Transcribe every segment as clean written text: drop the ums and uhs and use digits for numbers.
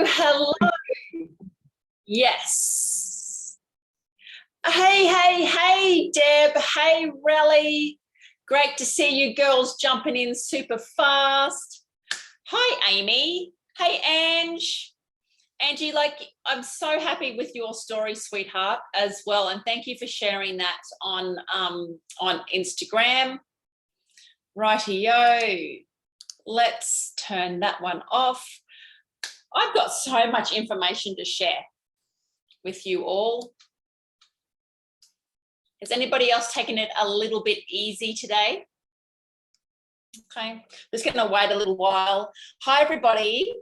hello. Yes. Hey, Deb. Hey, Relly. Great to see you girls jumping in super fast. Hi, Amy. Hey, Ange. Angie, I'm so happy with your story, sweetheart, as well. And thank you for sharing that on Instagram. Rightio. Let's turn that one off. I've got so much information to share with you all. Has anybody else taken it a little bit easy today? Okay, just going to wait a little while. Hi, everybody.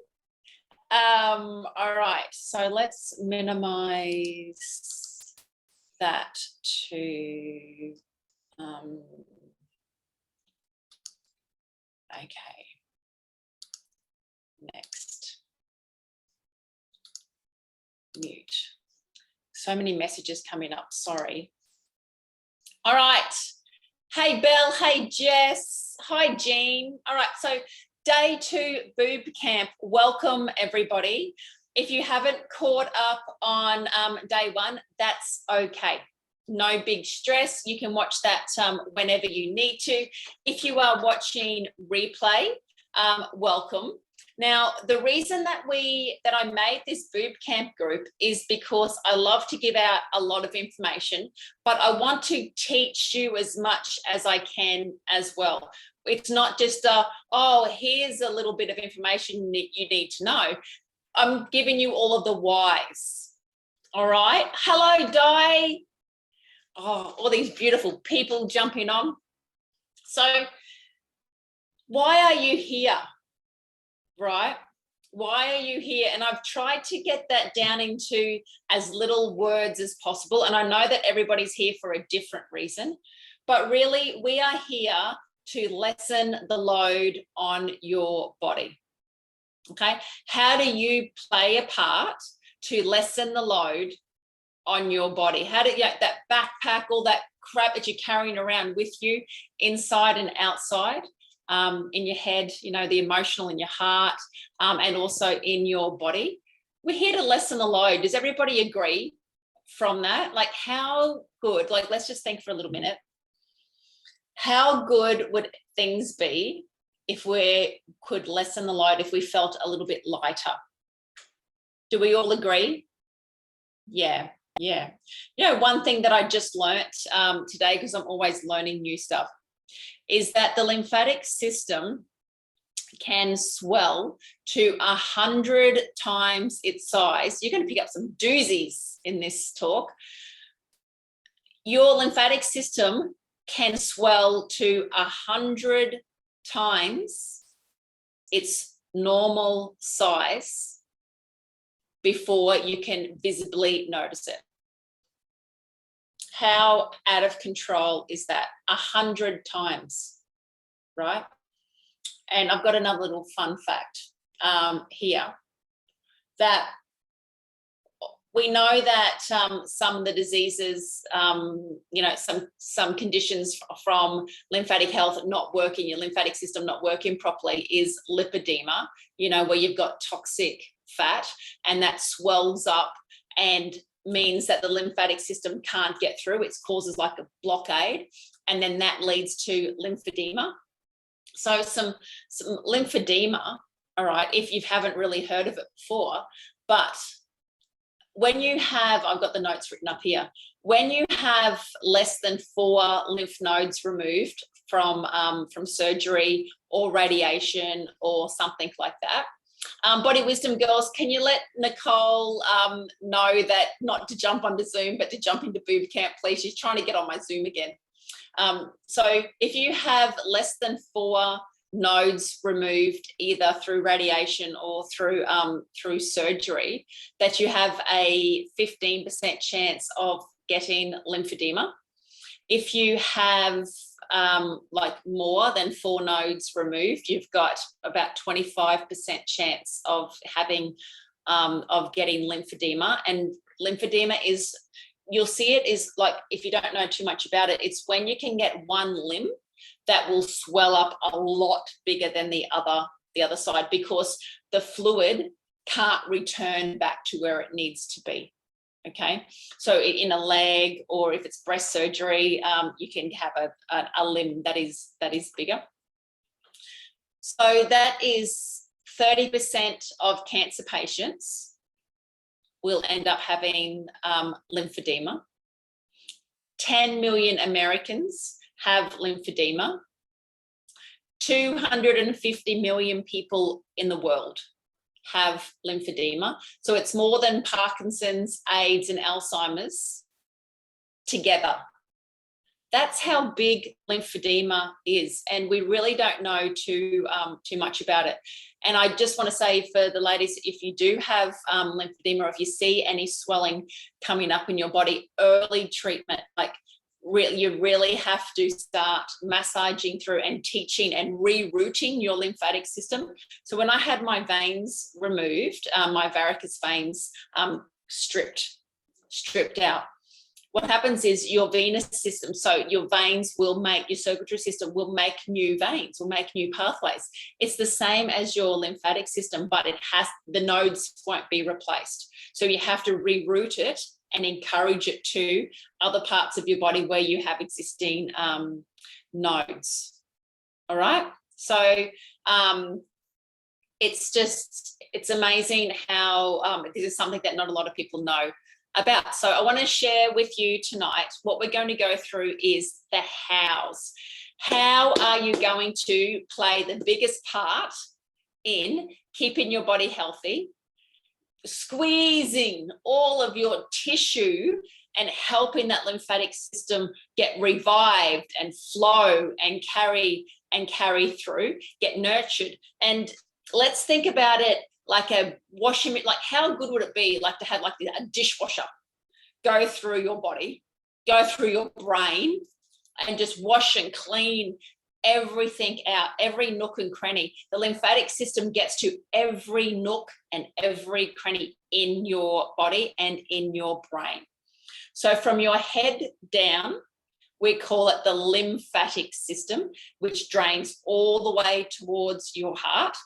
All right, so let's minimize that to, okay, next, mute. So many messages coming up, sorry. All right, hey, Belle, hey, Jess, hi, Jean. All right, so Day 2 BooB Camp, welcome everybody. If you haven't caught up on day 1, that's okay. No big stress. You can watch that whenever you need to. If you are watching replay, welcome. Now, the reason that I made this BooB Camp group is because I love to give out a lot of information, but I want to teach you as much as I can as well. It's not just here's a little bit of information that you need to know. I'm giving you all of the whys. All right. Hello, Di. Oh, all these beautiful people jumping on. So why are you here? Right? Why are you here? And I've tried to get that down into as little words as possible. And I know that everybody's here for a different reason, but really we are here to lessen the load on your body. Okay. How do you play a part to lessen the load on your body? How do you, that backpack, all that crap that you're carrying around with you inside and outside, in your head, the emotional in your heart, and also in your body. We're here to lessen the load. Does everybody agree from that? Like, how good, let's just think for a little minute. How good would things be if we could lessen the load, if we felt a little bit lighter? Do we all agree? Yeah. One thing that I just learnt today, because I'm always learning new stuff, is that the lymphatic system can swell to 100 times its size. You're going to pick up some doozies in this talk. Your lymphatic system can swell to 100 times its normal size before you can visibly notice it. How out of control is that? 100 times, right? And I've got another little fun fact here, that we know that some of the diseases, some conditions from lymphatic health not working, your lymphatic system not working properly, is lipedema, where you've got toxic fat and that swells up and means that the lymphatic system can't get through. It causes like a blockade, and then that leads to lymphedema. So some lymphedema, all right, if you haven't really heard of it before, but when you have, I've got the notes written up here, when you have less than 4 lymph nodes removed from surgery or radiation or something like that, Body Wisdom girls, can you let Nicole know that not to jump onto Zoom, but to jump into BooB Camp, please? She's trying to get on my Zoom again. So if you have less than 4 nodes removed, either through radiation or through surgery, that you have a 15% chance of getting lymphedema. If you have more than 4 nodes removed, you've got about 25% chance of having of getting lymphedema. And lymphedema is, you'll see it is like, if you don't know too much about it, it's when you can get one limb that will swell up a lot bigger than the other side, because the fluid can't return back to where it needs to be. Okay, so in a leg, or if it's breast surgery, you can have a limb that is bigger. So that is 30% of cancer patients will end up having lymphedema. 10 million Americans have lymphedema. 250 million people in the world have lymphedema. So it's more than Parkinson's, AIDS, and Alzheimer's together. That's how big lymphedema is, and we really don't know too much about it. And I just want to say for the ladies, if you do have lymphedema, or if you see any swelling coming up in your body, early treatment, like you really have to start massaging through and teaching and rerouting your lymphatic system. So when I had my veins removed, my varicose veins stripped out, what happens is your venous system, so your veins will make, your circulatory system will make new veins, will make new pathways. It's the same as your lymphatic system, but the nodes won't be replaced. So you have to reroute it and encourage it to other parts of your body where you have existing nodes. All right. So it's amazing how this is something that not a lot of people know about. So I want to share with you tonight, what we're going to go through is the hows. How are you going to play the biggest part in keeping your body healthy, squeezing all of your tissue and helping that lymphatic system get revived and flow and carry through, get nurtured. And let's think about it like a washing, like how good would it be like to have like a dishwasher go through your body, go through your brain, and just wash and clean everything out, every nook and cranny. The lymphatic system gets to every nook and every cranny in your body and in your brain. So from your head down, we call it the lymphatic system, which drains all the way towards your heart.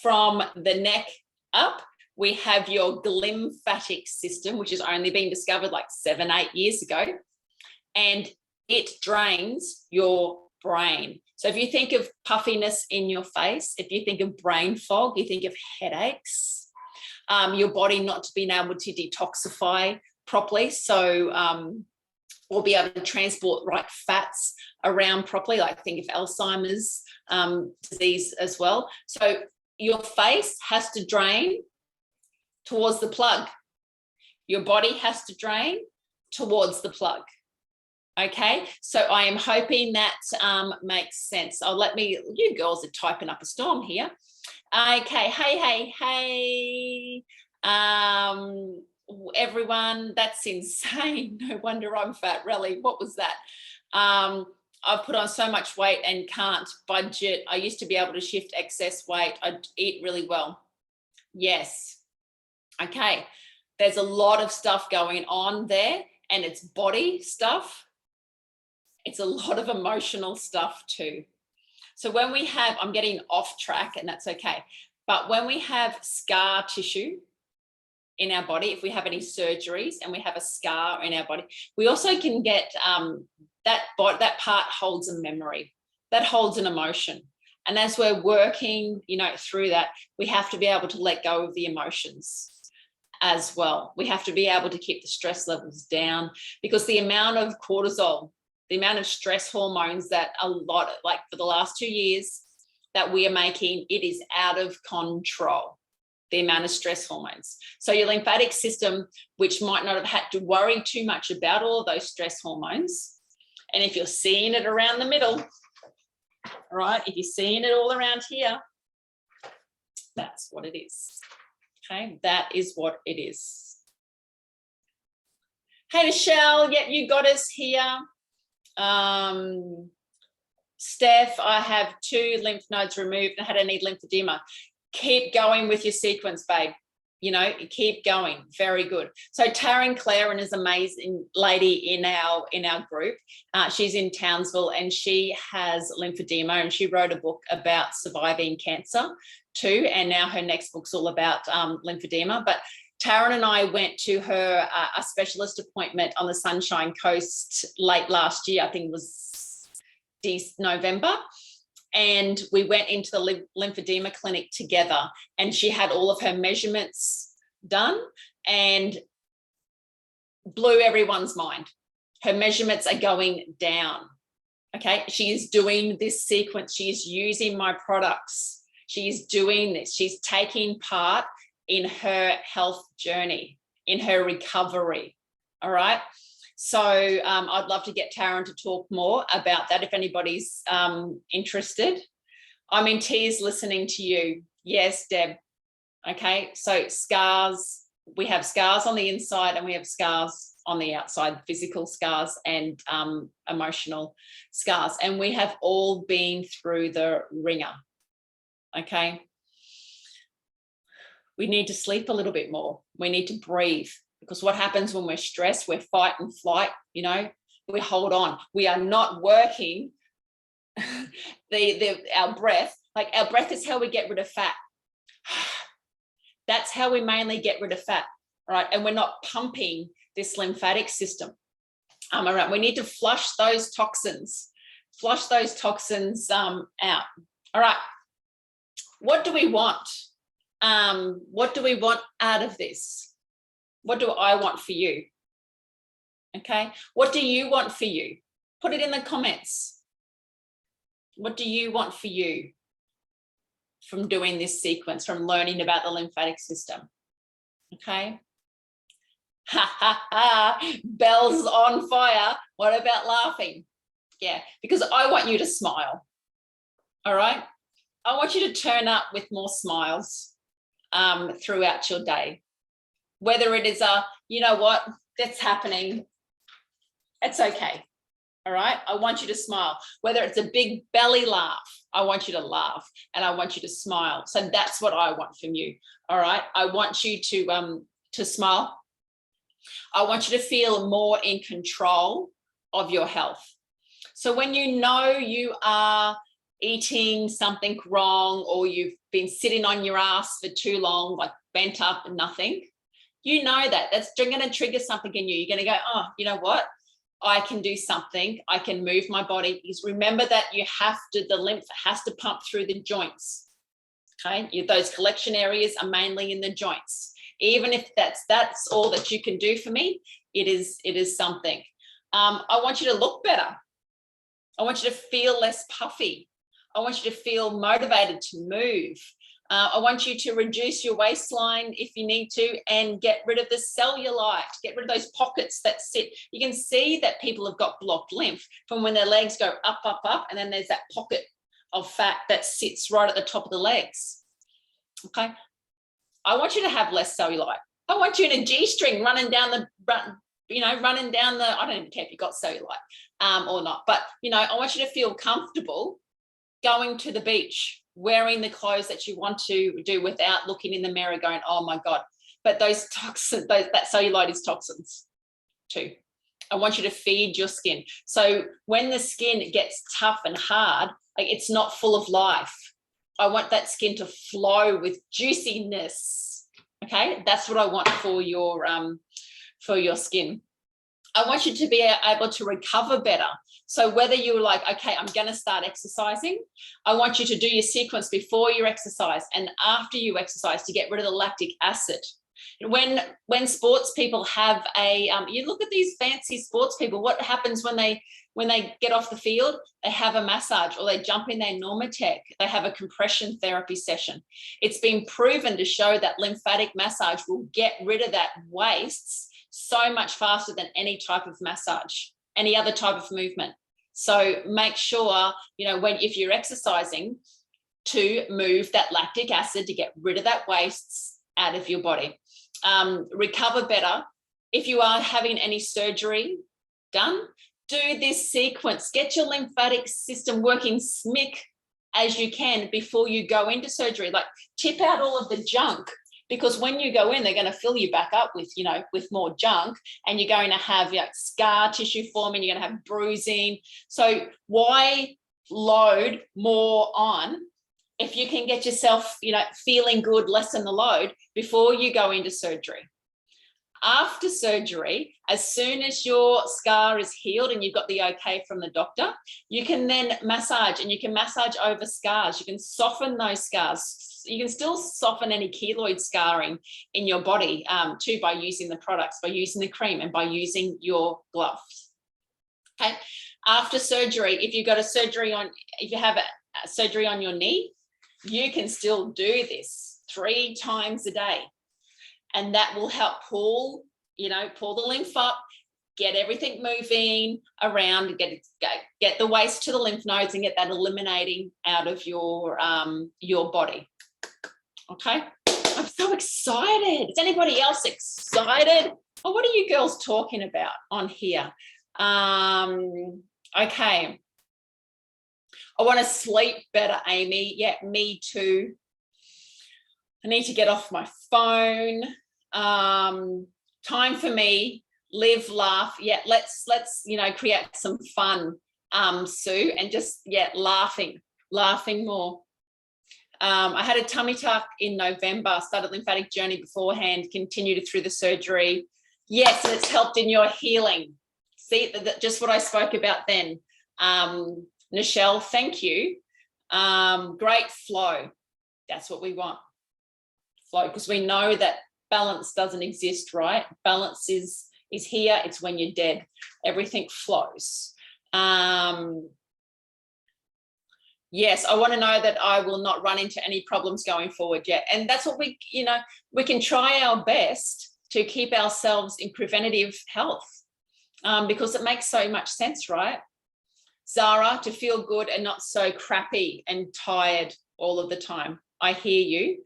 From the neck up, we have your glymphatic system, which has only been discovered like 7-8 years ago, and it drains your brain. So if you think of puffiness in your face, if you think of brain fog, you think of headaches, your body not being able to detoxify properly, so or be able to transport right fats around properly, like think of Alzheimer's disease as well. So your face has to drain towards the plug. Your body has to drain towards the plug. Okay, so I am hoping that makes sense. You girls are typing up a storm here. Okay, hey. Everyone, that's insane. No wonder I'm fat, really. What was that? I've put on so much weight and can't budget. I used to be able to shift excess weight. I eat really well. Yes. Okay. There's a lot of stuff going on there, and it's body stuff. It's a lot of emotional stuff too. So when we have, I'm getting off track, and that's okay. But when we have scar tissue in our body, if we have any surgeries and we have a scar in our body, we also can get that part holds a memory, that holds an emotion. And as we're working, through that, we have to be able to let go of the emotions as well. We have to be able to keep the stress levels down, because the amount of cortisol, the amount of stress hormones that like for the last 2 years that we are making, it is out of control, the amount of stress hormones. So your lymphatic system, which might not have had to worry too much about all of those stress hormones, and if you're seeing it around the middle, right, if you're seeing it all around here, that's what it is. Okay, that is what it is. Hey, Michelle, yep, you got us here. Steph, I have 2 lymph nodes removed and had a need lymphedema. Keep going with your sequence, babe. you know, keep going. Very good. So Taryn Claren is an amazing lady in our group. She's in Townsville and she has lymphedema, and she wrote a book about surviving cancer too. And now her next book's all about lymphedema. But Taryn and I went to her a specialist appointment on the Sunshine Coast late last year. I think it was November. And we went into the lymphedema clinic together, and she had all of her measurements done and blew everyone's mind. Her measurements are going down. Okay. She is doing this sequence. She is using my products. She's doing this. She's taking part in her health journey, in her recovery. All right. So I'd love to get Taryn to talk more about that if anybody's interested. I'm in tears listening to you. Yes, Deb. Okay, so scars, we have scars on the inside and we have scars on the outside, physical scars and emotional scars. And we have all been through the ringer. Okay. We need to sleep a little bit more. We need to breathe. Because what happens when we're stressed, we're fight and flight, you know, we hold on. We are not working our breath. Like our breath is how we get rid of fat. That's how we mainly get rid of fat, right? And we're not pumping this lymphatic system. All right, we need to flush those toxins out. All right, what do we want? What do we want out of this? What do I want for you? Okay. What do you want for you? Put it in the comments. What do you want for you from doing this sequence, from learning about the lymphatic system? Okay. Ha ha ha. Bells on fire. What about laughing? Yeah, because I want you to smile. All right. I want you to turn up with more smiles throughout your day. Whether it is you know what, that's happening, it's okay. All right. I want you to smile. Whether it's a big belly laugh, I want you to laugh and I want you to smile. So that's what I want from you. All right. I want you to smile. I want you to feel more in control of your health. So when you know you are eating something wrong, or you've been sitting on your ass for too long, like bent up and nothing, you know that's going to trigger something in you. You're going to go, oh, you know what? I can do something. I can move my body. Because remember that the lymph has to pump through the joints. Okay. Those collection areas are mainly in the joints. Even if that's all that you can do for me, it is something. I want you to look better. I want you to feel less puffy. I want you to feel motivated to move. I want you to reduce your waistline if you need to, and get rid of the cellulite, get rid of those pockets that sit. You can see that people have got blocked lymph from when their legs go up, up, up, and then there's that pocket of fat that sits right at the top of the legs. Okay. I want you to have less cellulite. I want you in a G-string running down the, I don't even care if you've got cellulite or not, but, I want you to feel comfortable going to the beach, wearing the clothes that you want to do without looking in the mirror going, oh my God. But those toxins, that cellulite is toxins too. I want you to feed your skin. So when the skin gets tough and hard, like it's not full of life. I want that skin to flow with juiciness. Okay, that's what I want for your skin. I want you to be able to recover better. So whether you're like, okay, I'm going to start exercising, I want you to do your sequence before you exercise and after you exercise to get rid of the lactic acid. When sports people have you look at these fancy sports people, what happens when they get off the field? They have a massage, or they jump in their Normatec. They have a compression therapy session. It's been proven to show that lymphatic massage will get rid of that wastes so much faster than any type of massage, any other type of movement. So make sure, if you're exercising, to move that lactic acid to get rid of that wastes out of your body. Recover better. If you are having any surgery done, do this sequence. Get your lymphatic system working smick as you can before you go into surgery. Like tip out all of the junk because when you go in, they're going to fill you back up with, with more junk, and you're going to have scar tissue forming, you're going to have bruising. So why load more on if you can get yourself, feeling good, lessen the load before you go into surgery? After surgery, as soon as your scar is healed and you've got the okay from the doctor, you can then massage, and you can massage over scars. You can soften those scars. You can still soften any keloid scarring in your body too, by using the products, by using the cream, and by using your gloves. Okay. After surgery, if you have a surgery on your knee, you can still do this 3 times a day. And that will help pull the lymph up, get everything moving around, get the waste to the lymph nodes, and get that eliminating out of your body. Okay, I'm so excited. Is anybody else excited? Oh, what are you girls talking about on here? Okay. I want to sleep better, Amy. Yeah, me too. I need to get off my phone. Time for me, live, laugh. Yeah, let's create some fun, Sue, and just laughing more. I had a tummy tuck in November, started lymphatic journey beforehand, continued through the surgery. Yes, and it's helped in your healing. See, just what I spoke about then. Nichelle, thank you. Great flow. That's what we want. Flow, because we know that balance doesn't exist, right? Balance is here. It's when you're dead. Everything flows. Yes, I want to know that I will not run into any problems going forward yet. And that's what we can try our best to keep ourselves in preventative health, because it makes so much sense, right? Zara, to feel good and not so crappy and tired all of the time. I hear you.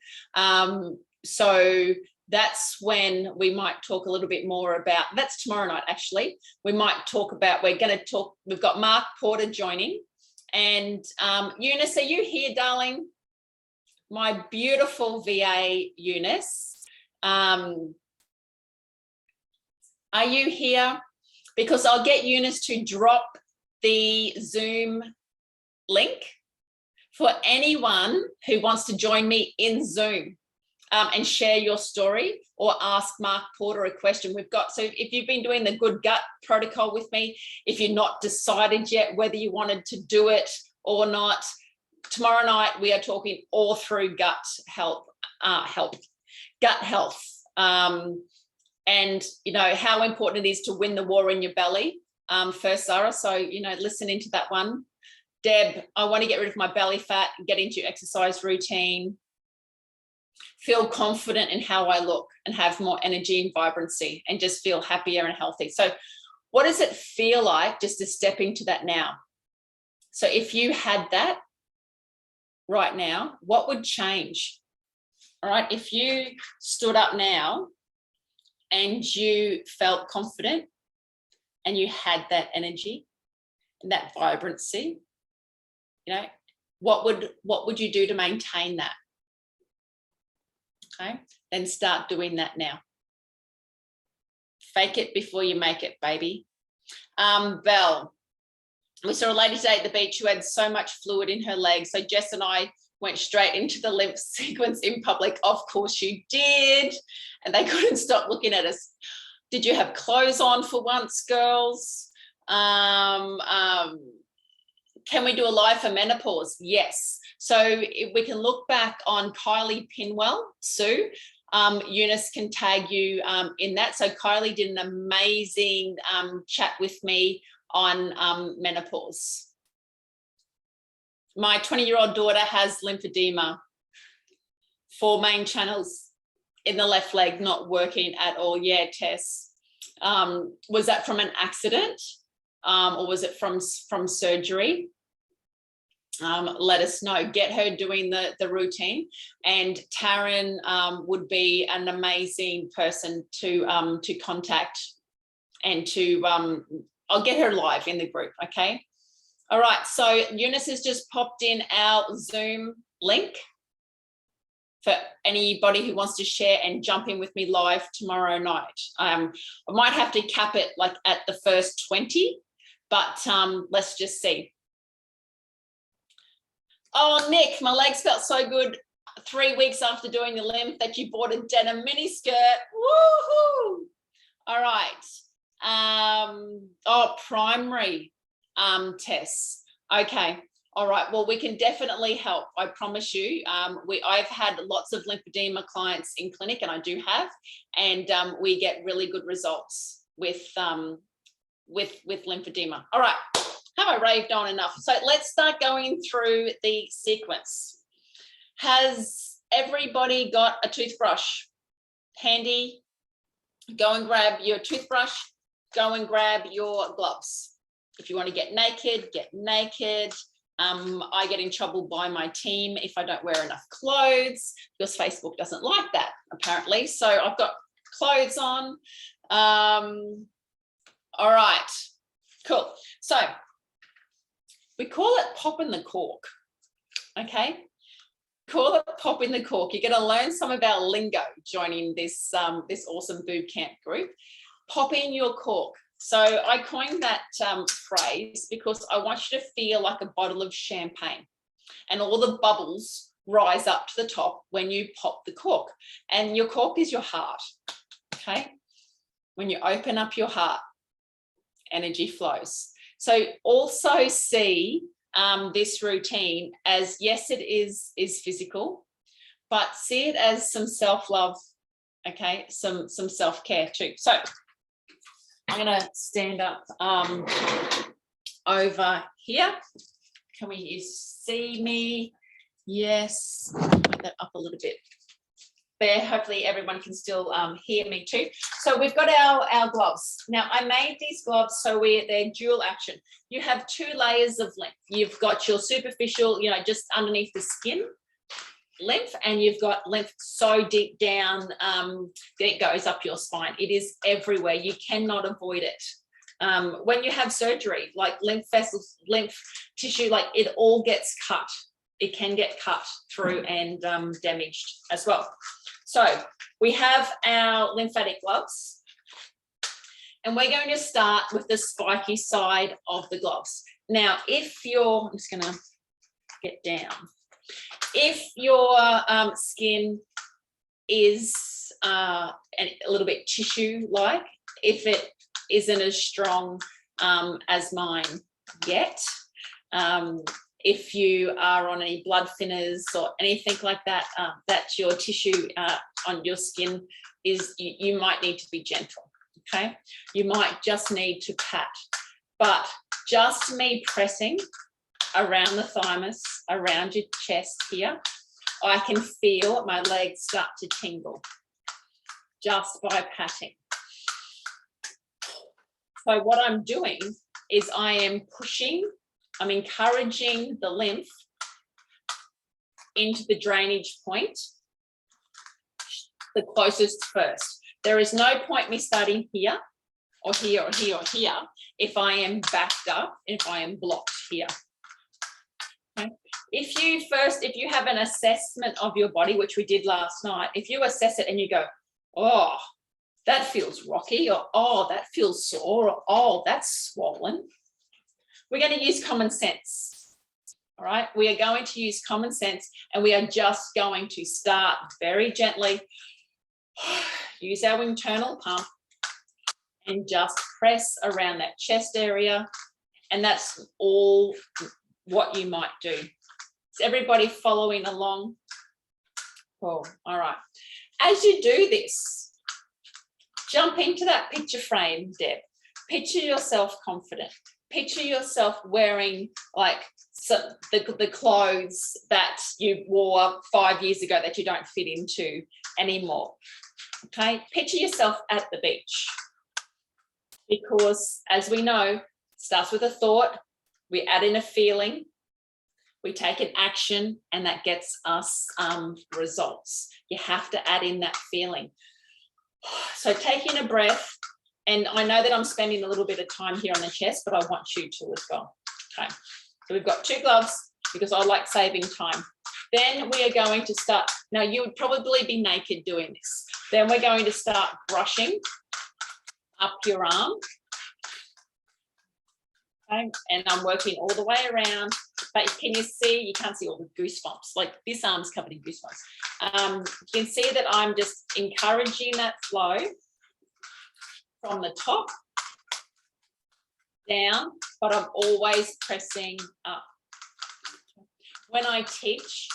So that's when we might talk a little bit more about, that's tomorrow night actually. We might talk about, we've got Mark Porter joining. And Eunice, are you here, darling? My beautiful VA, Eunice. Are you here? Because I'll get Eunice to drop the Zoom link for anyone who wants to join me in Zoom and share your story or ask Mark Porter a question. So if you've been doing the good gut protocol with me, if you're not decided yet whether you wanted to do it or not, tomorrow night we are talking all through gut health. And how important it is to win the war in your belly first, Zara. So, listen into that one. Deb, I want to get rid of my belly fat, get into exercise routine, feel confident in how I look and have more energy and vibrancy and just feel happier and healthy. So what does it feel like just to step into that now? So if you had that right now, what would change? All right, if you stood up now and you felt confident and you had that energy and that vibrancy, what would you do to maintain that? Okay, then start doing that now. Fake it before you make it, baby. Belle, we saw a lady today at the beach who had so much fluid in her legs. So Jess and I went straight into the lymph sequence in public. Of course you did. And they couldn't stop looking at us. Did you have clothes on for once, girls? Can we do a live for menopause? Yes. So if we can look back on Kylie Pinwell, Sue, Eunice can tag you in that. So Kylie did an amazing chat with me on menopause. My 20-year-old daughter has lymphedema, 4 main channels in the left leg not working at all. Yeah, Tess. Was that from an accident or was it from surgery? Let us know. Get her doing the routine, and Taryn would be an amazing person to contact, and to I'll get her live in the group. Okay. All right. So Eunice has just popped in our Zoom link for anybody who wants to share and jump in with me live tomorrow night. I might have to cap it like at the first 20, but let's just see. Oh, Nick, my legs felt so good 3 weeks after doing the lymph that you bought a denim mini skirt. Woohoo! All right. Oh, primary tests. Okay. All right. Well, we can definitely help. I promise you. I've had lots of lymphedema clients in clinic, and I do have, and we get really good results with lymphedema. All right. Have I raved on enough? So let's start going through the sequence. Has everybody got a toothbrush handy? Go and grab your toothbrush. Go and grab your gloves. If you want to get naked, get naked. I get in trouble by my team if I don't wear enough clothes, because Facebook doesn't like that, apparently. So I've got clothes on. All right, cool. So we call it popping the cork, okay? Call it popping the cork. You're going to learn some of our lingo joining this, this awesome BooB camp group. Popping your cork. So I coined that phrase because I want you to feel like a bottle of champagne and all the bubbles rise up to the top when you pop the cork. And your cork is your heart, okay? When you open up your heart, energy flows. So also see this routine as, yes, it is physical, but see it as some self-love, okay? Some self-care too. So I'm going to stand up over here. Can you see me? Yes. Make that up a little bit. There, hopefully everyone can still hear me too. So we've got our gloves. Now I made these gloves so they're dual action. You have 2 layers of lymph. You've got your superficial, you know, just underneath the skin lymph, and you've got lymph so deep down that it goes up your spine. It is everywhere. You cannot avoid it. When you have surgery, like lymph vessels, lymph tissue, like it all gets cut. It can get cut through and damaged as well. So we have our lymphatic gloves, and we're going to start with the spiky side of the gloves. Now, if you're, I'm just going to get down. If your skin is a little bit tissue-like, if it isn't as strong as mine yet, if you are on any blood thinners or anything like that, that your tissue on your skin is, you might need to be gentle, okay? You might just need to pat, but just me pressing around the thymus, around your chest here, I can feel my legs start to tingle just by patting. So what I'm doing is I am pushing, I'm encouraging the lymph into the drainage point, the closest first. There is no point me starting here or here or here or here if I am backed up, if I am blocked here. Okay. If you have an assessment of your body, which we did last night, if you assess it and you go, oh, that feels rocky, or oh, that feels sore, or oh, that's swollen, we're going to use common sense. All right, we are going to use common sense, and we are just going to start very gently, use our internal pump, and just press around that chest area. And that's all what you might do. Is everybody following along? Cool. All right. As you do this, jump into that picture frame, Deb. Picture yourself confident. Picture yourself wearing like the clothes that you wore 5 years ago that you don't fit into anymore. Okay. Picture yourself at the beach, because as we know, it starts with a thought. We add in a feeling, we take an action, and that gets us results. You have to add in that feeling. So take in a breath, and I know that I'm spending a little bit of time here on the chest, but I want you to as well. Okay, so we've got 2 gloves because I like saving time. Then we are going to start. Now, you would probably be naked doing this. Then we're going to start brushing up your arm. Okay, and I'm working all the way around, but can you see, you can't see all the goosebumps, like this arm's covered in goosebumps. You can see that I'm just encouraging that flow from the top down, but I'm always pressing up. When I teach,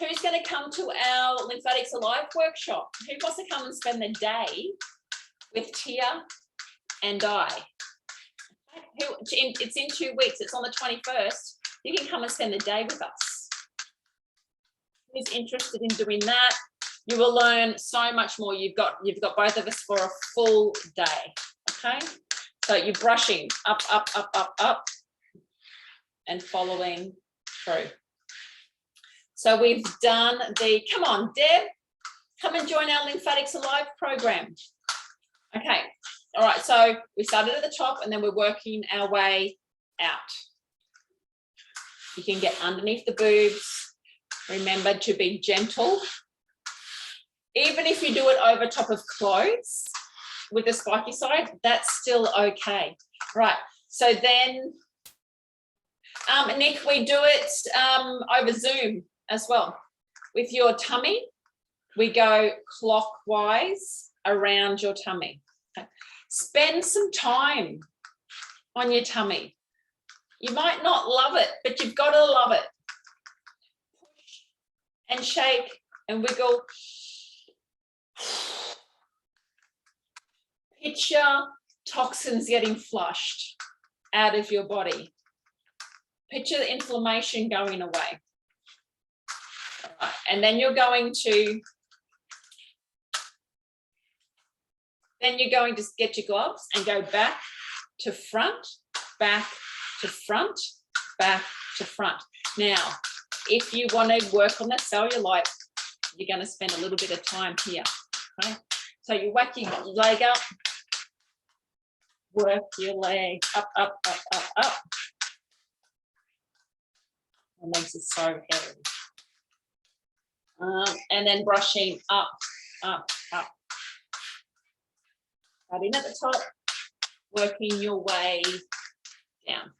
who's going to come to our Lymphatics Alive workshop? Who wants to come and spend the day with Tia and I? It's in 2 weeks. It's on the 21st. You can come and spend the day with us. Who's interested in doing that? You will learn so much more. You've got both of us for a full day. Okay. So you're brushing up, up, up, up, up, and following through. So we've done the. Come on, Deb. Come and join our Lymphatics Alive program. Okay. All right, so we started at the top and then we're working our way out. You can get underneath the boobs. Remember to be gentle. Even if you do it over top of clothes with the spiky side, that's still okay. Right, so then, Nick, we do it over Zoom as well. With your tummy, we go clockwise around your tummy. Okay. Spend some time on your tummy. You might not love it, but you've got to love it. Push and shake and wiggle. Picture toxins getting flushed out of your body. Picture the inflammation going away. All right. And then you're going to get your gloves and go back to front, back to front, back to front. Now, if you want to work on that cellulite, you're going to spend a little bit of time here. Okay? So you whack your leg up, work your leg up, up, up, up, up. My legs are so heavy. And then brushing up, up, up. Starting at the top, working your way down.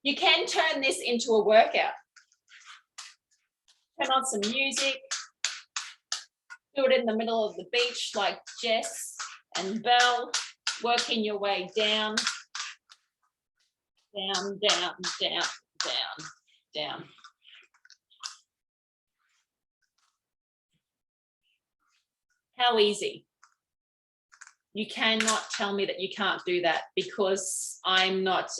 You can turn this into a workout. Turn on some music. Do it in the middle of the beach like Jess and Belle, working your way down, down, down, down, down, down. How easy. You cannot tell me that you can't do that because I'm not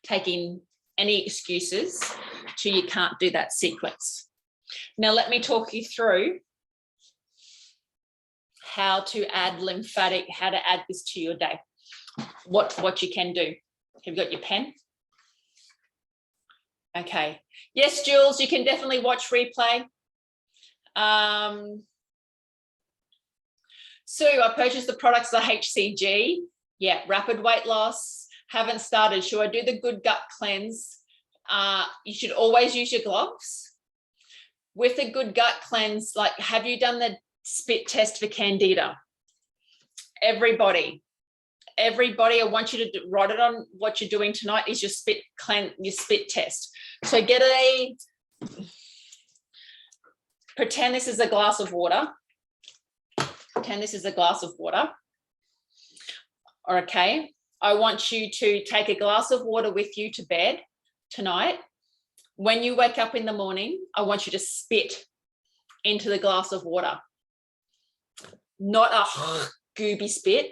taking any excuses to you can't do that sequence. Now, let me talk you through how to add lymphatic, how to add this to your day, what you can do. Have you got your pen? Okay. Yes, Jules, you can definitely watch replay. Sue, I purchased the products for HCG. Yeah, rapid weight loss. Haven't started. Should I do the good gut cleanse? You should always use your gloves. With a good gut cleanse, like, have you done the spit test for Candida? Everybody, I want you to write it on what you're doing tonight is your spit test. So pretend this is a glass of water. Pretend this is a glass of water. Okay. I want you to take a glass of water with you to bed tonight. When you wake up in the morning, I want you to spit into the glass of water. Not a gooby spit,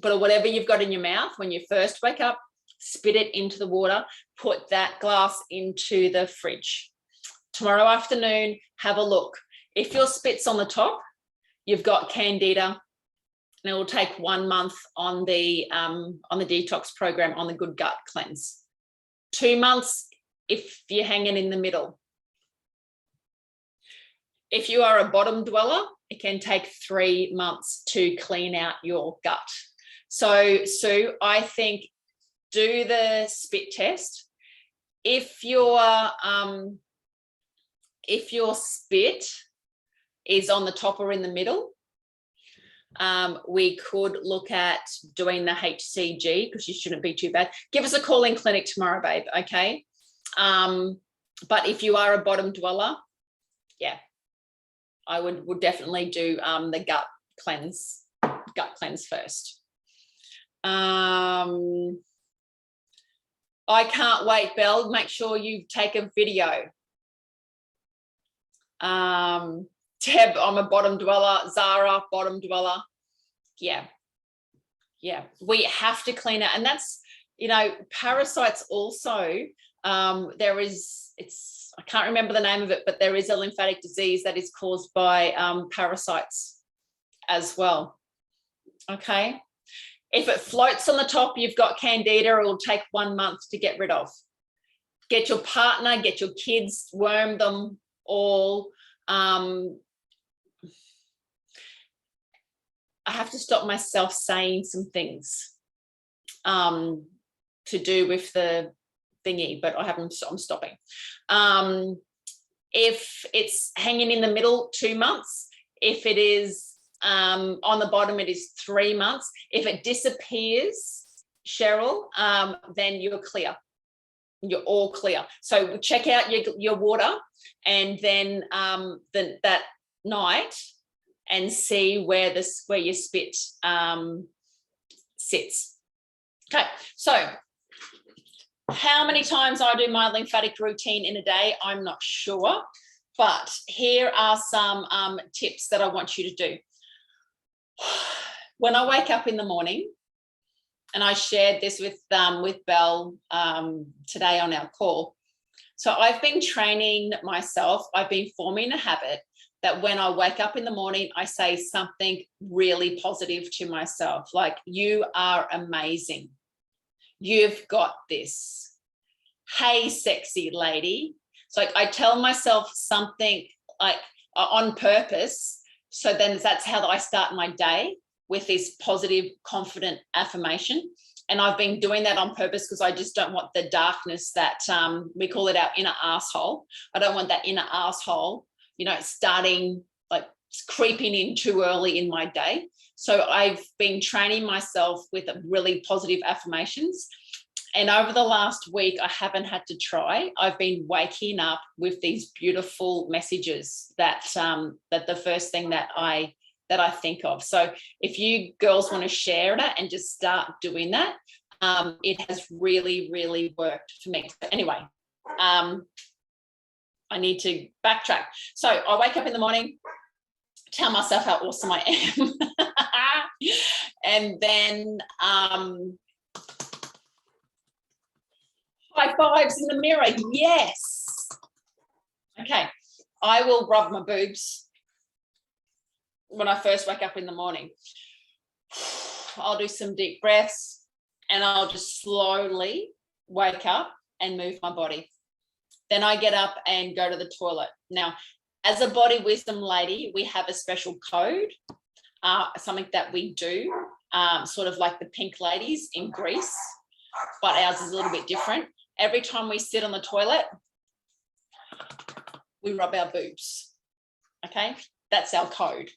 but whatever you've got in your mouth. When you first wake up, spit it into the water, put that glass into the fridge. Tomorrow afternoon, have a look. If your spit's on the top, you've got Candida, and it will take 1 month on the detox program on the good gut cleanse. 2 months if you're hanging in the middle. If you are a bottom dweller, it can take 3 months to clean out your gut. So, Sue, I think do the spit test. if your spit is on the top or in the middle, we could look at doing the HCG, because you shouldn't be too bad. Give us a call in clinic tomorrow, babe, okay? But if you are a bottom dweller, yeah, I would definitely do the gut cleanse first. I can't wait, Belle. Make sure you take a video. Deb, I'm a bottom dweller. Zara, bottom dweller. Yeah. We have to clean it. And that's, parasites also, I can't remember the name of it, but there is a lymphatic disease that is caused by parasites as well. Okay. If it floats on the top, you've got candida, it will take 1 month to get rid of. Get your partner, get your kids, worm them all. I have to stop myself saying some things to do with the thingy, but I'm stopping. If it's hanging in the middle, 2 months. If it is on the bottom, it is 3 months. If it disappears, Cheryl, then you're clear. You're all clear. So check out your water, and then that night, and see where your spit sits. Okay, so how many times I do my lymphatic routine in a day, I'm not sure, but here are some tips that I want you to do. When I wake up in the morning, and I shared this with Belle today on our call. So I've been training myself. I've been forming a habit that when I wake up in the morning, I say something really positive to myself, like, you are amazing. You've got this. Hey, sexy lady. So I tell myself something like on purpose. So then that's how I start my day, with this positive, confident affirmation. And I've been doing that on purpose because I just don't want the darkness that we call it our inner asshole. I don't want that inner asshole, starting like creeping in too early in my day. So I've been training myself with really positive affirmations. And over the last week, I haven't had to try. I've been waking up with these beautiful messages that the first thing that I think of. So if you girls want to share it and just start doing that, it has really, really worked for me. So anyway, I need to backtrack. So I wake up in the morning, tell myself how awesome I am. And then high fives in the mirror. Yes. Okay. I will rub my boobs when I first wake up in the morning. I'll do some deep breaths, and I'll just slowly wake up and move my body. Then I get up and go to the toilet. Now, as a body wisdom lady, we have a special code, something that we do, sort of like the pink ladies in Greece, but ours is a little bit different. Every time we sit on the toilet, we rub our boobs. Okay, that's our code.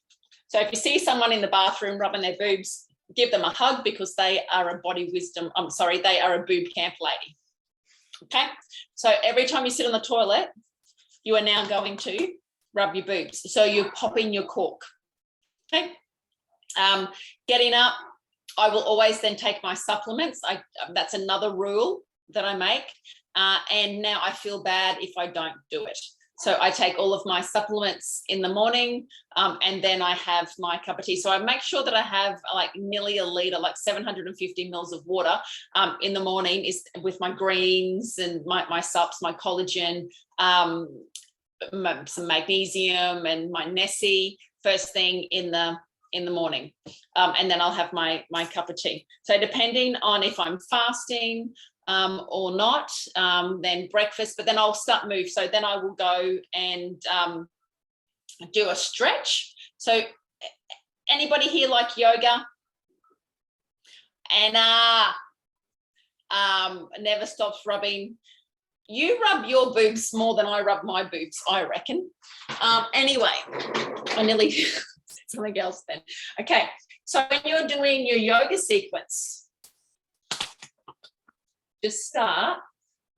So if you see someone in the bathroom rubbing their boobs, give them a hug, because they are a body wisdom, they are a boob camp lady. Okay, so every time you sit on the toilet, you are now going to rub your boobs. So you're popping your cork. Okay, getting up, I will always then take my supplements. That's another rule that I make. And now I feel bad if I don't do it. So I take all of my supplements in the morning, and then I have my cup of tea. So I make sure that I have like nearly a litre, like 750 mils of water in the morning, is with my greens and my sups, my collagen, some magnesium and my Nessie first thing in the morning. And then I'll have my cup of tea. So depending on if I'm fasting or not, then breakfast, but then I'll start move. So then I will go and do a stretch. So anybody here like yoga? Anna never stops rubbing. You rub your boobs more than I rub my boobs, I reckon. Anyway, I nearly said something else then. Okay, so when you're doing your yoga sequence, just start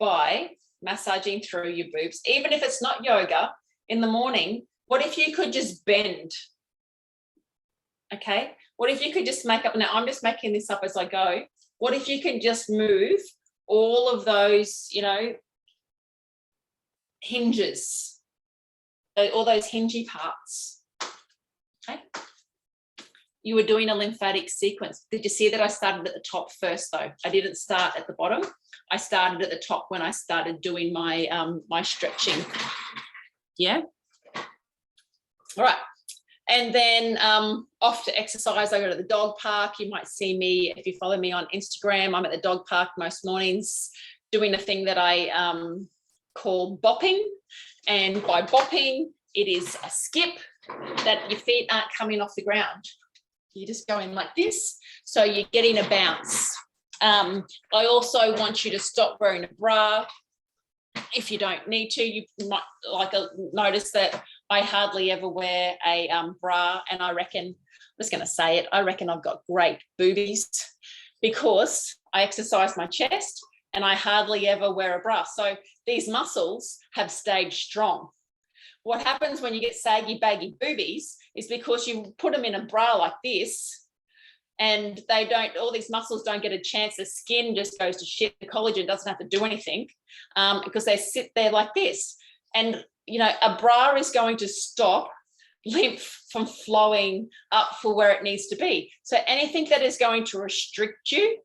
by massaging through your boobs. Even if it's not yoga in the morning, what if you could just bend? Okay, what if you could just make up, now I'm just making this up as I go. What if you can just move all of those, you know, hinges, all those hingy parts. Okay. You were doing a lymphatic sequence. Did you see that I started at the top first though? I didn't start at the bottom. I started at the top when I started doing my my stretching. Yeah. All right. And then off to exercise. I go to the dog park. You might see me if you follow me on Instagram. I'm at the dog park most mornings doing a thing that I call bopping. And by bopping, it is a skip that your feet aren't coming off the ground. You just go in like this. So you're getting a bounce. I also want you to stop wearing a bra. If you don't need to, you might notice that I hardly ever wear a bra, and I reckon, I'm just going to say it, I reckon I've got great boobies because I exercise my chest and I hardly ever wear a bra. So these muscles have stayed strong. What happens when you get saggy, baggy boobies is because you put them in a bra like this and they don't, all these muscles don't get a chance. The skin just goes to shit. The collagen doesn't have to do anything because they sit there like this. And, you know, a bra is going to stop lymph from flowing up for where it needs to be. So anything that is going to restrict you,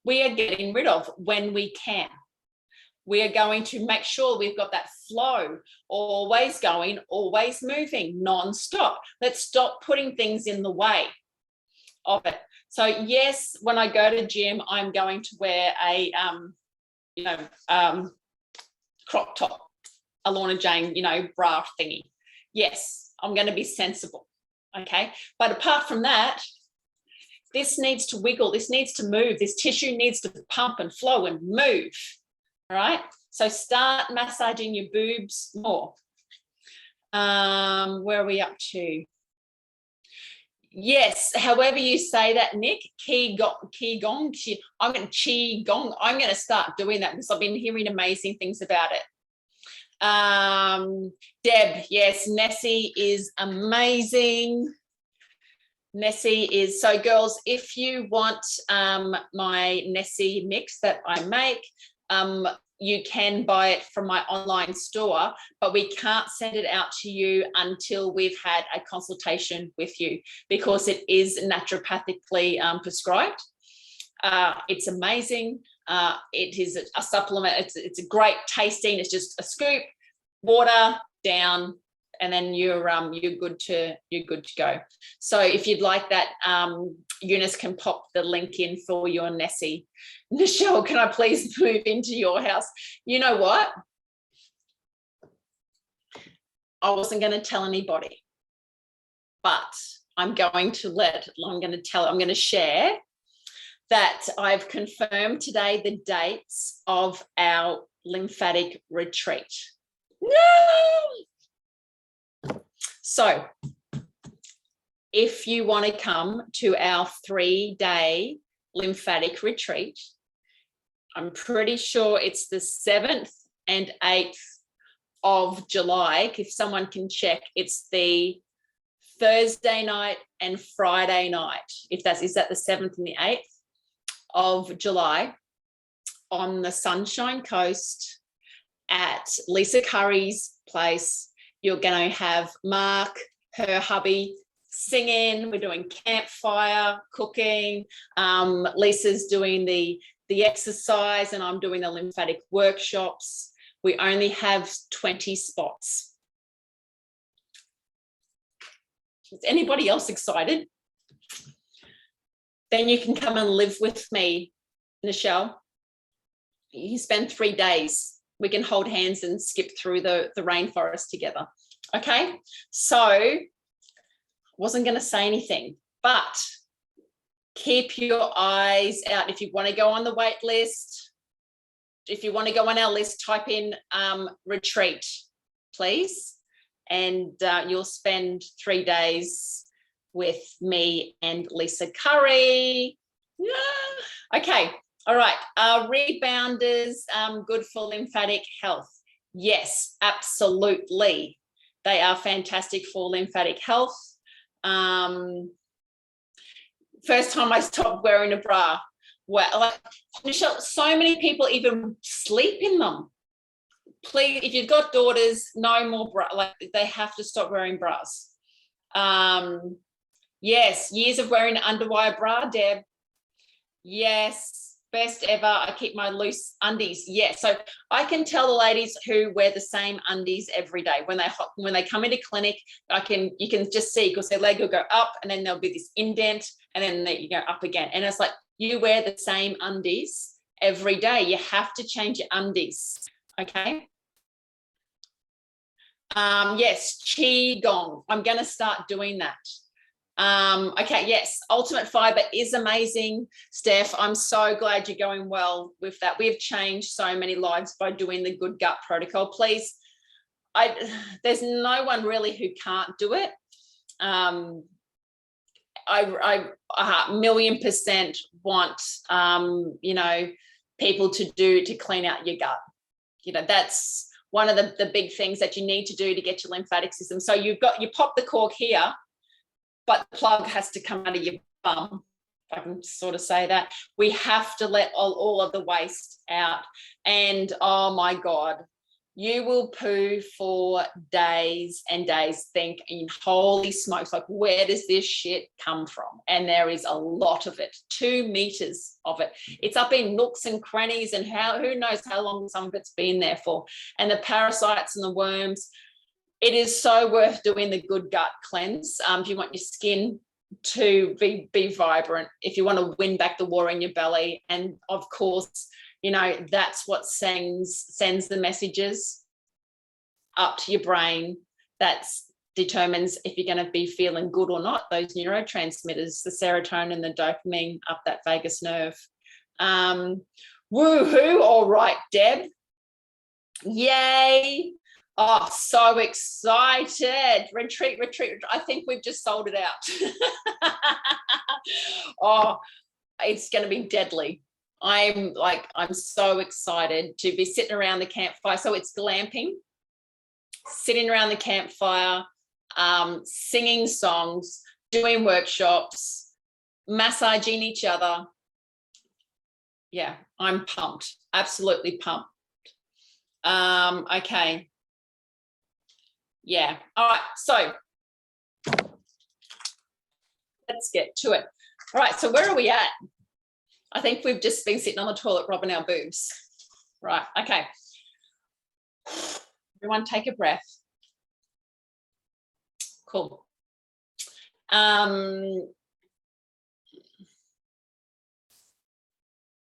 we are getting rid of when we can. We are going to make sure we've got that flow, always going, always moving, non-stop. Let's stop putting things in the way of it. So yes, when I go to gym, I'm going to wear a, crop top, a Lorna Jane, bra thingy. Yes, I'm going to be sensible. Okay. But apart from that, this needs to wiggle. This needs to move. This tissue needs to pump and flow and move. All right. So start massaging your boobs more. Where are we up to? Yes, however you say that, Nick, Qigong. I'm going to start doing that because I've been hearing amazing things about it. Deb, yes, Nessie is amazing. Nessie is, so girls, if you want my Nessie mix that I make, you can buy it from my online store, but we can't send it out to you until we've had a consultation with you because it is naturopathically prescribed. It's amazing. It is a supplement. It's a great tasting. It's just a scoop, water down, and then you're good to go. So if you'd like that, Eunice can pop the link in for your Nessie. Michelle, can I please move into your house? You know what? I wasn't going to tell anybody, but I'm going to share that I've confirmed today the dates of our lymphatic retreat. No! So if you want to come to our 3-day lymphatic retreat, I'm pretty sure it's the 7th and 8th of July. If someone can check, it's the Thursday night and Friday night. Is that the 7th and the 8th of July on the Sunshine Coast at Lisa Curry's place. You're going to have Mark, her hubby, singing. We're doing campfire, cooking. Lisa's doing the exercise and I'm doing the lymphatic workshops. We only have 20 spots. Is anybody else excited? Then you can come and live with me, Michelle. You spend 3 days. We can hold hands and skip through the rainforest together. Okay, so I wasn't going to say anything, but keep your eyes out. If you want to go on the wait list, if you want to go on our list, type in retreat, please. And you'll spend 3 days with me and Lisa Curry. Yeah. Okay. All right. Rebounders, good for lymphatic health. Yes, absolutely. They are fantastic for lymphatic health. First time I stopped wearing a bra. Well, like, Michelle, so many people even sleep in them. Please, if you've got daughters, no more bra. Like, they have to stop wearing bras. Yes, years of wearing an underwire bra, Deb. Yes, best ever. I keep my loose undies. Yes, so I can tell the ladies who wear the same undies every day when they come into clinic. You can just see, because their leg will go up and then there'll be this indent and then you go up again. And it's like, you wear the same undies every day. You have to change your undies. Okay. Yes, Qigong. I'm going to start doing that. Okay, yes, Ultimate Fiber is amazing. Steph, I'm so glad you're going well with that. We've changed so many lives by doing the Good Gut Protocol. Please, there's no one really who can't do it. I 1,000,000% want, people to clean out your gut. That's one of the big things that you need to do to get your lymphatic system. So you pop the cork here, but the plug has to come out of your bum, if I can sort of say that. We have to let all of the waste out. And oh my God, you will poo for days and days thinking, holy smokes, like, where does this shit come from? And there is a lot of it, 2 meters of it. It's up in nooks and crannies, and who knows how long some of it's been there for. And the parasites and the worms. It is so worth doing the Good Gut Cleanse. If you want your skin to be vibrant, if you want to win back the war in your belly, and of course, that's what sends the messages up to your brain. That determines if you're going to be feeling good or not. Those neurotransmitters, the serotonin, the dopamine, up that vagus nerve. Woohoo! All right, Deb. Yay! Oh, so excited. Retreat. I think we've just sold it out. Oh, it's going to be deadly. I'm so excited to be sitting around the campfire. So it's glamping, sitting around the campfire, singing songs, doing workshops, massaging each other. Yeah, I'm pumped. Absolutely pumped. Okay. Yeah. All right. So let's get to it. All right. So where are we at? I think we've just been sitting on the toilet rubbing our boobs. Right. Okay. Everyone take a breath. Cool.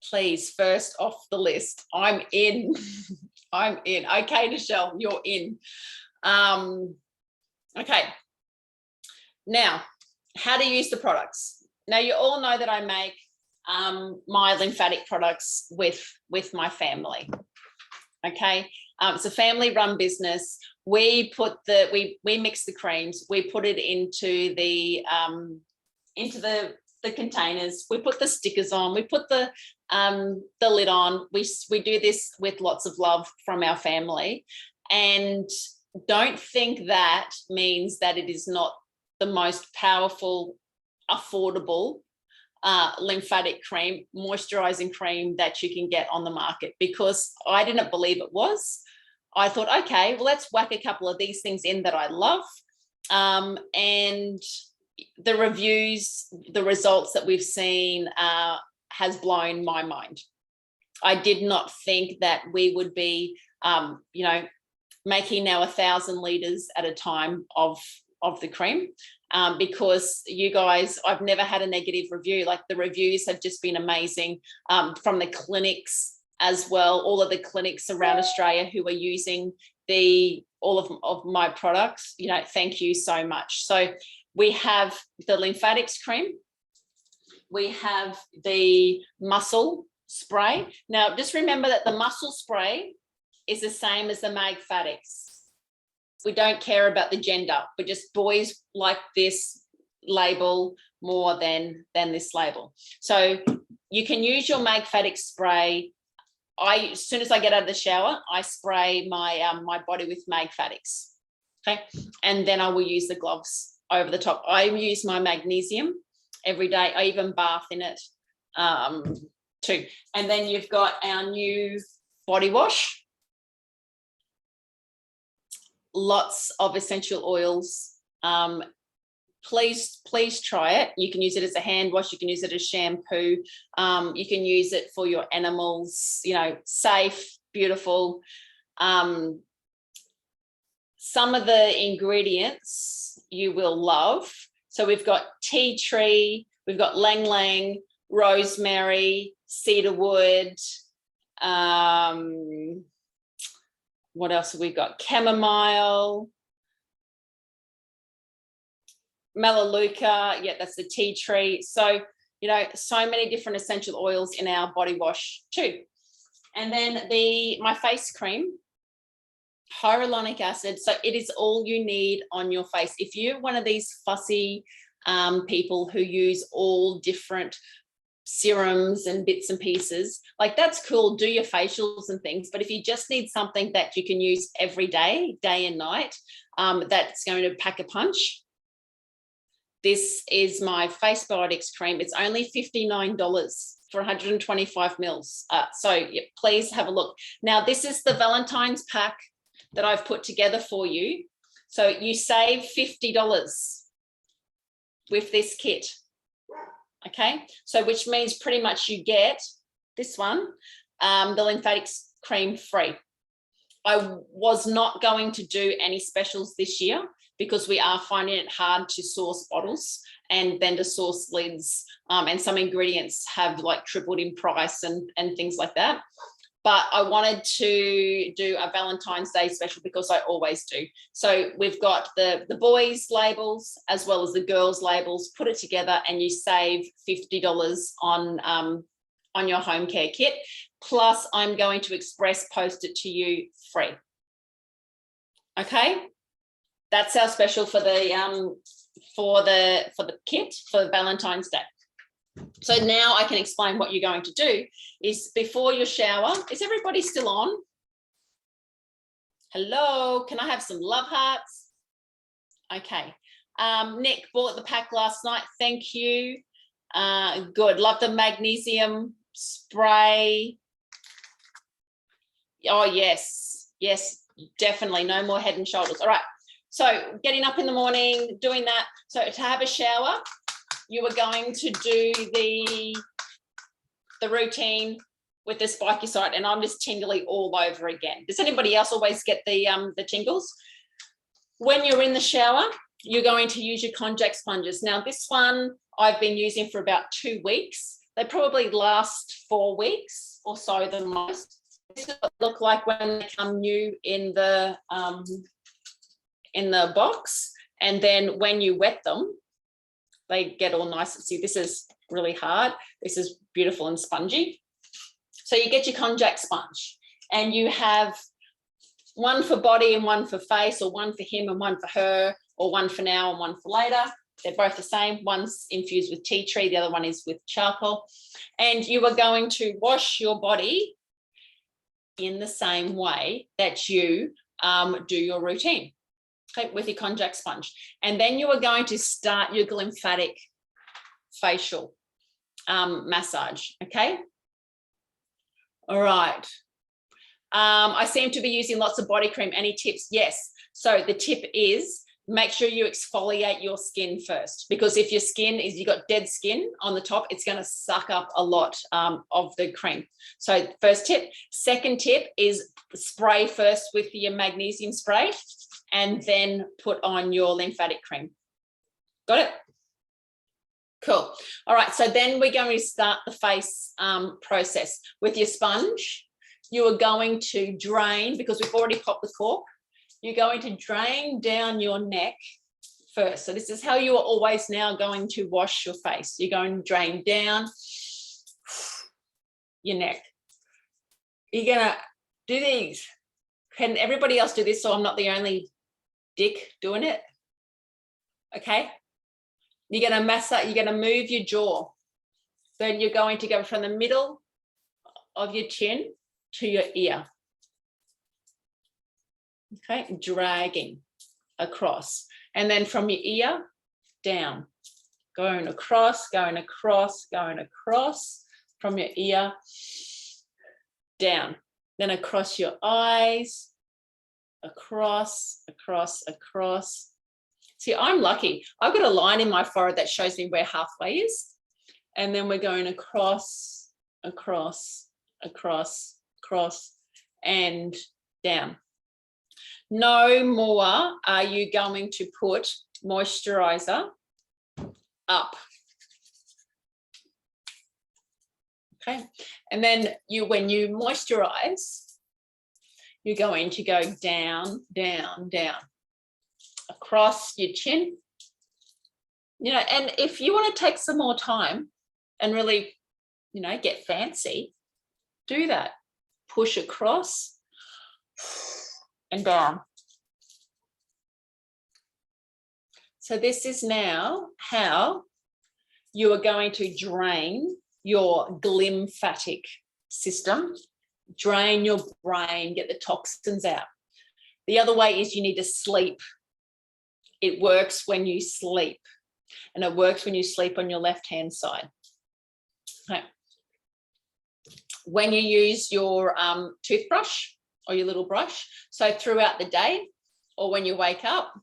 Please, first off the list, I'm in. I'm in. Okay, Michelle, you're in. Okay. Now, how to use the products. Now, you all know that I make my lymphatic products with my family. Okay. It's a family-run business. We mix the creams. We put it into the containers. We put the stickers on. We put the lid on. We do this with lots of love from our family, and don't think that means that it is not the most powerful, affordable lymphatic cream, moisturizing cream that you can get on the market, because I didn't believe it was. I thought, okay, well, let's whack a couple of these things in that I love. And the reviews, the results that we've seen has blown my mind. I did not think that we would be, making now 1,000 litres at a time of the cream, because you guys, I've never had a negative review. Like, the reviews have just been amazing, from the clinics as well, all of the clinics around Australia who are using all of my products. Thank you so much. So we have the lymphatics cream, we have the muscle spray. Now, just remember that the muscle spray is the same as the magfatics. We don't care about the gender, but just boys like this label more than this label. So you can use your magfatic spray. As soon as I get out of the shower, I spray my my body with magfatics. Okay, and then I will use the gloves over the top. I use my magnesium every day. I even bath in it too. And then you've got our new body wash. Lots of essential oils. Please try it. You can use it as a hand wash. You can use it as shampoo. You can use it for your animals, you know, safe, beautiful. Some of the ingredients you will love. So we've got tea tree, we've got lang lang, rosemary, cedarwood. What else have we got? Chamomile, melaleuca. Yeah, that's the tea tree. So, you know, so many different essential oils in our body wash too. And then my face cream, hyaluronic acid. So it is all you need on your face. If you're one of these fussy people who use all different serums and bits and pieces, like that's cool, do your facials and things, but if you just need something that you can use every day, day and night, that's going to pack a punch, this is my Face Biotics cream. It's only $59 for 125 mils. So yeah, please have a look. Now, this is the Valentine's pack that I've put together for you. So you save $50 with this kit. Okay, so which means pretty much you get this one, the lymphatics cream free. I was not going to do any specials this year because we are finding it hard to source bottles and then to source lids, and some ingredients have like tripled in price and things like that. But I wanted to do a Valentine's Day special because I always do. So we've got the boys labels as well as the girls labels, put it together and you save $50 on your home care kit. Plus I'm going to express post it to you free. Okay, that's our special for the kit for Valentine's Day. So now I can explain what you're going to do is before your shower. Is everybody still on? Hello, can I have some love hearts? Okay. Nick bought the pack last night. Thank you. Good. Love the magnesium spray. Oh, yes. Yes, definitely. No more Head and Shoulders. All right. So getting up in the morning, doing that. So to have a shower, you are going to do the routine with the spiky side, and I'm just tingly all over again. Does anybody else always get the tingles? When you're in the shower, you're going to use your konjac sponges. Now, this one I've been using for about 2 weeks. They probably last 4 weeks or so the most. This is what they look like when they come new in the box, and then when you wet them, they get all nice. See, this is really hard. This is beautiful and spongy. So you get your konjac sponge and you have one for body and one for face, or one for him and one for her, or one for now and one for later. They're both the same. One's infused with tea tree, the other one is with charcoal. And you are going to wash your body in the same way that you do your routine. Okay, with your konjac sponge. And then you are going to start your lymphatic facial massage, okay? All right. I seem to be using lots of body cream. Any tips? Yes. So the tip is make sure you exfoliate your skin first, because if your skin is, you've got dead skin on the top, it's going to suck up a lot of the cream. So first tip. Second tip is spray first with your magnesium spray, and then put on your lymphatic cream. Got it? Cool. All right, so then we're going to start the face process. With your sponge, you are going to drain, because we've already popped the cork, you're going to drain down your neck first. So this is how you are always now going to wash your face. You're going to drain down, your neck. You're going to do these. Can everybody else do this so I'm not the only dick doing it? Okay. You're going to massage, you're going to move your jaw. Then you're going to go from the middle of your chin to your ear. Okay, dragging across. And then from your ear down, going across, going across, going across, from your ear down. Then across your eyes, across, across, across. See, I'm lucky. I've got a line in my forehead that shows me where halfway is. And then we're going across, across, across, across, and down. No more are you going to put moisturizer up. Okay, and then when you moisturize, you're going to go down, down, down, across your chin. You know, and if you want to take some more time and really, you know, get fancy, do that. Push across and down. So this is now how you are going to drain your glymphatic system, drain your brain, get the toxins out. The other way is you need to sleep. It works when you sleep, and it works when you sleep on your left-hand side. Okay. When you use your toothbrush or your little brush, so throughout the day or when you wake up,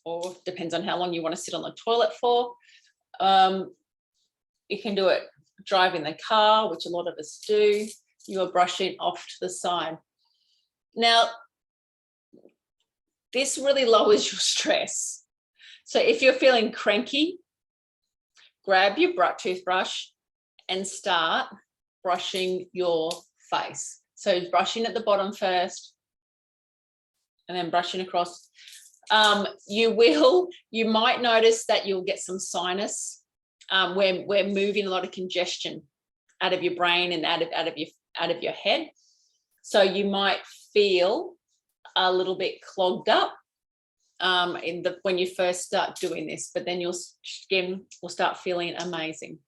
or depends on how long you want to sit on the toilet for, you can do it driving the car, which a lot of us do. You are brushing off to the side. Now, this really lowers your stress. So if you're feeling cranky, grab your toothbrush and start brushing your face. So brushing at the bottom first and then brushing across. You might notice that you'll get some sinus. We're moving a lot of congestion out of your brain and out of your head. So you might feel a little bit clogged up when you first start doing this, but then your skin will start feeling amazing.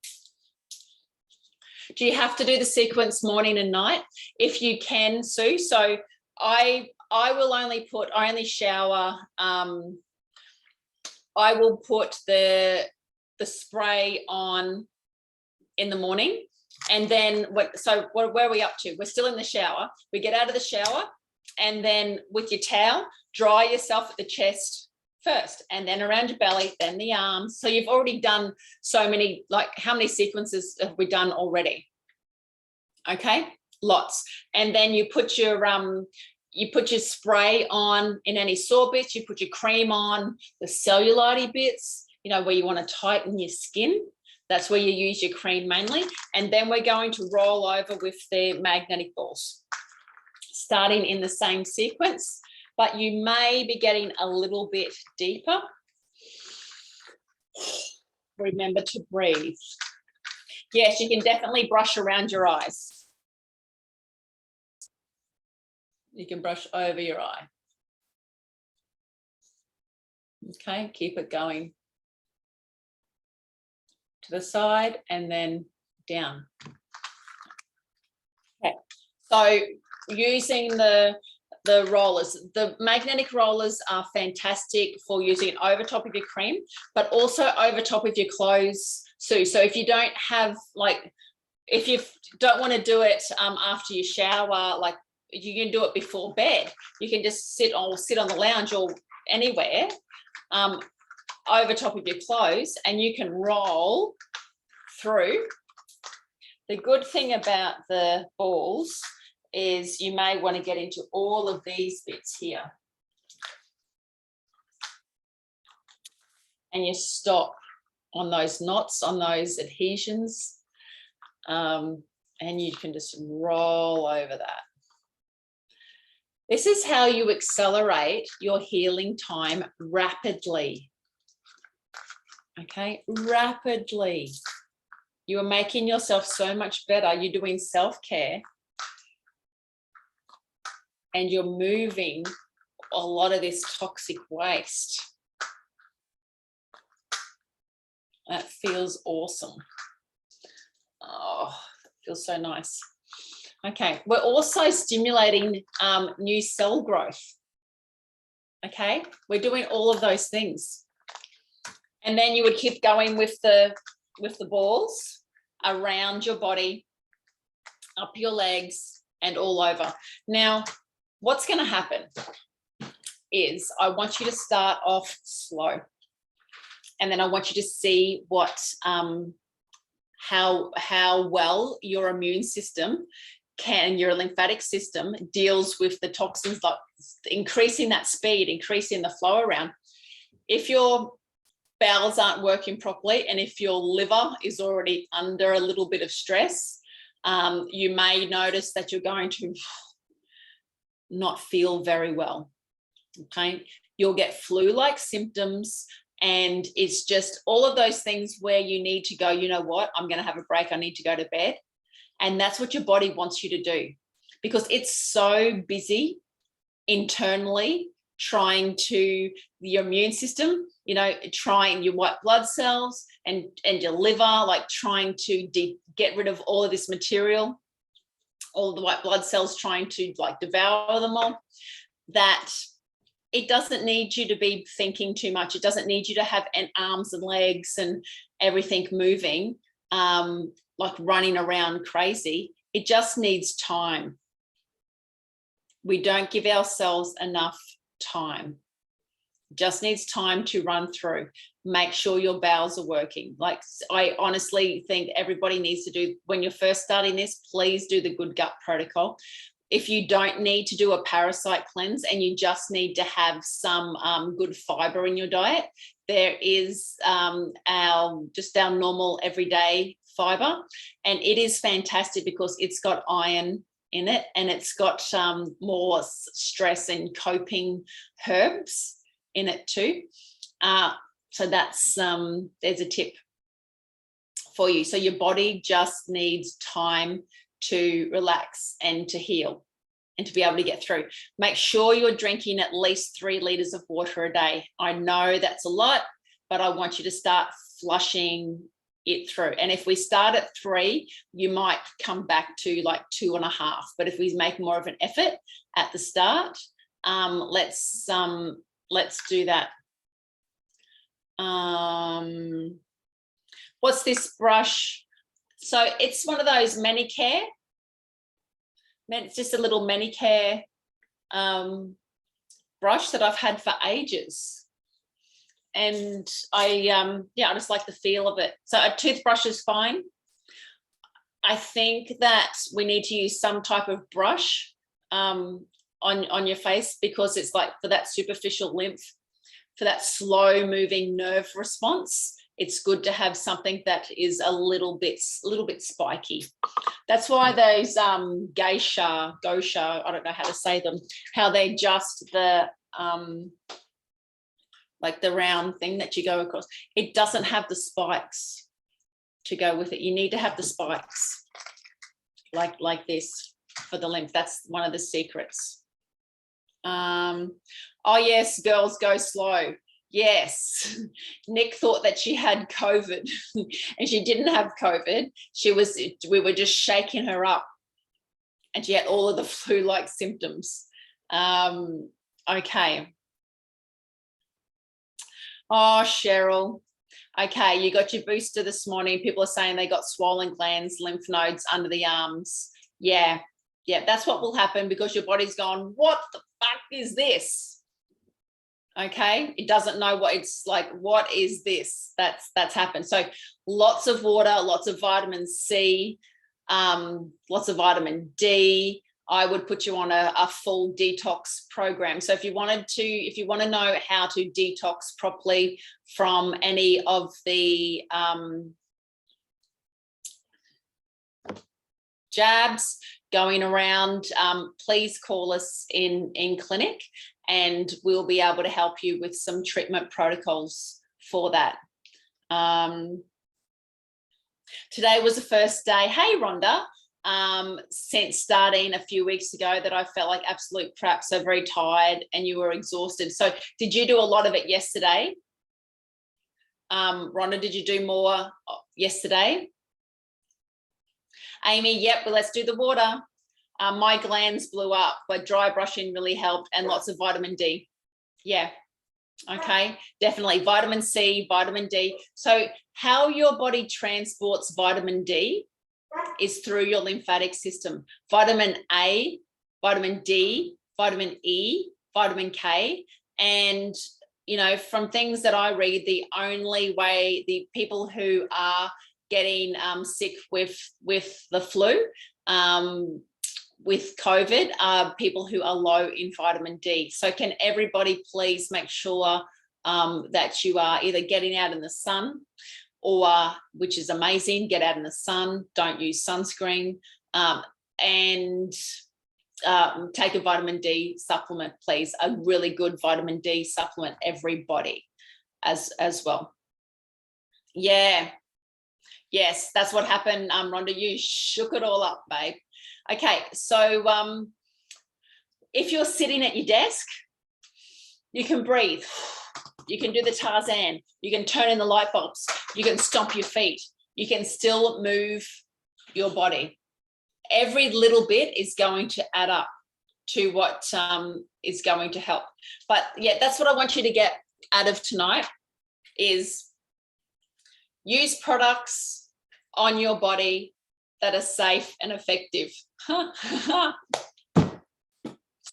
Do you have to do the sequence morning and night? If you can, Sue. So I only shower. I will put the spray on in the morning, and then where are we up to? We're still in the shower. We get out of the shower, and then with your towel, dry yourself at the chest first, and then around your belly, then the arms. So you've already done so many, like how many sequences have we done already? Okay, lots. And then you put your spray on in any sore bits, you put your cream on the cellulite bits, you know, where you want to tighten your skin. That's where you use your cream mainly. And then we're going to roll over with the magnetic balls, starting in the same sequence, but you may be getting a little bit deeper. Remember to breathe. Yes, you can definitely brush around your eyes. You can brush over your eye. Okay, keep it going to the side and then down. Okay, so using the rollers, the magnetic rollers are fantastic for using it over top of your cream, but also over top of your clothes, Sue. So if you don't have, like, if you don't want to do it after you shower, like you can do it before bed. You can just sit on the lounge or anywhere over top of your clothes, and you can roll through. The good thing about the balls is you may want to get into all of these bits here. And you stop on those knots, on those adhesions, and you can just roll over that. This is how you accelerate your healing time rapidly. Okay, rapidly. You are making yourself so much better. You're doing self-care and you're moving a lot of this toxic waste. That feels awesome. Oh, that feels so nice. Okay, we're also stimulating new cell growth. Okay, we're doing all of those things. And then you would keep going with the balls around your body, up your legs, and all over. Now, what's going to happen is I want you to start off slow. And then I want you to see what how well your immune system your lymphatic system deals with the toxins, like increasing that speed, increasing the flow around. If your bowels aren't working properly and if your liver is already under a little bit of stress, you may notice that you're going to not feel very well. Okay, you'll get flu-like symptoms, and it's just all of those things where you need to go, you know what, I'm going to have a break, I need to go to bed. And that's what your body wants you to do, because it's so busy internally trying to, your immune system, you know, trying your white blood cells and your liver, like trying to get rid of all of this material, all of the white blood cells, trying to like devour them all, that it doesn't need you to be thinking too much. It doesn't need you to have arms and legs and everything moving, like running around crazy. It just needs time. We don't give ourselves enough time. It just needs time to run through. Make sure your bowels are working. Like, I honestly think everybody needs to do, when you're first starting this, please do the Good Gut Protocol. If you don't need to do a parasite cleanse and you just need to have some good fiber in your diet, there is our normal everyday fiber, and it is fantastic because it's got iron in it, and it's got more stress and coping herbs in it too. So that's there's a tip for you. So your body just needs time to relax and to heal and to be able to get through. Make sure you're drinking at least 3 liters of water a day. I know that's a lot, but I want you to start flushing it through. And if we start at 3, you might come back to like 2.5. But if we make more of an effort at the start, let's do that. What's this brush? So it's one of those manicare. It's just a little manicare brush that I've had for ages. And I just like the feel of it. So a toothbrush is fine. I think that we need to use some type of brush on your face, because it's like for that superficial lymph, for that slow moving nerve response, it's good to have something that is a little bit spiky. That's why those gosha, I don't know how to say them, how they just the like the round thing that you go across, it doesn't have the spikes to go with it. You need to have the spikes like this for the lymph. That's one of the secrets. Oh yes, girls, go slow. Yes, Nick thought that she had COVID and she didn't have COVID. We were just shaking her up and she had all of the flu-like symptoms. Okay. Oh, Cheryl. Okay, you got your booster this morning. People are saying they got swollen glands, lymph nodes under the arms. Yeah, that's what will happen, because your body's gone, what the fuck is this? Okay, it doesn't know what it's like. What is this? That's happened. So lots of water, lots of vitamin C, lots of vitamin D. I would put you on a full detox program. So if you want to know how to detox properly from any of the jabs going around, please call us in clinic, and we'll be able to help you with some treatment protocols for that. Today was the first day. Hey, Rhonda. Since starting a few weeks ago that I felt like absolute crap, so very tired and you were exhausted. So did you do a lot of it yesterday? Rhonda, did you do more yesterday? Amy, yep, well, let's do the water. My glands blew up, but dry brushing really helped and lots of vitamin D. Yeah. Okay, definitely vitamin C, vitamin D. So how your body transports vitamin D is through your lymphatic system. Vitamin A, vitamin D, vitamin E, vitamin K. And, you know, from things that I read, the only way the people who are getting sick with the flu, with COVID, are people who are low in vitamin D. So can everybody please make sure that you are either getting out in the sun, or, which is amazing, get out in the sun, don't use sunscreen, and take a vitamin D supplement, please. A really good vitamin D supplement, everybody, as well. Yeah. Yes, that's what happened, Rhonda. You shook it all up, babe. Okay, so if you're sitting at your desk, you can breathe. You can do the Tarzan. You can turn in the light bulbs. You can stomp your feet. You can still move your body. Every little bit is going to add up to what is going to help. But yeah, that's what I want you to get out of tonight, is use products on your body that are safe and effective.